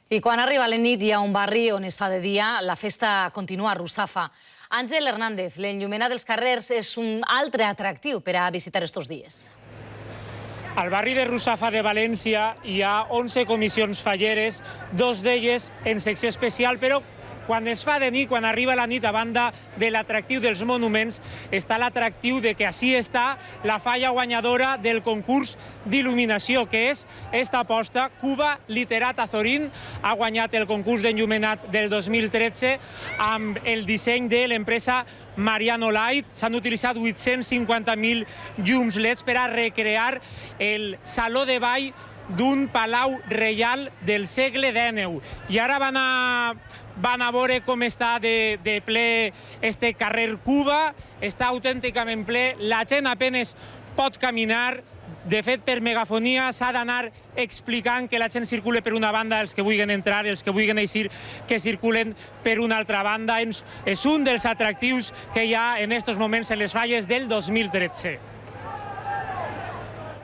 I quan arriba la nit hi ha un barri on es fa de dia, la festa continua a Russafa. Àngel Hernández, l'enllumenat dels carrers és un altre atractiu per a visitar estos dies. Al barri de Russafa de València hi ha 11 comissions falleres, dos d'elles en secció especial, però quan es fa de nit, quan arriba la nit, a banda de l'atractiu dels monuments, està l'atractiu de que així està la falla guanyadora del concurs d'il·luminació, que és esta aposta. Cuba Literat Azorín ha guanyat el concurs d'enllumenat del 2013 amb el disseny de l'empresa Mariano Light. S'han utilitzat 850.000 llums LEDs per a recrear el saló de ball d'un palau reial del segle XIX. I ara van a veure com està de ple este carrer Cuba. Està autènticament ple, la gent apenas pot caminar. De fet, per megafonia s'ha d'anar explicant que la gent circula per una banda, els que vulguin entrar, els que vulguin eixir, que circulen per una altra banda. És un dels atractius que hi ha en aquests moments en les falles del 2013.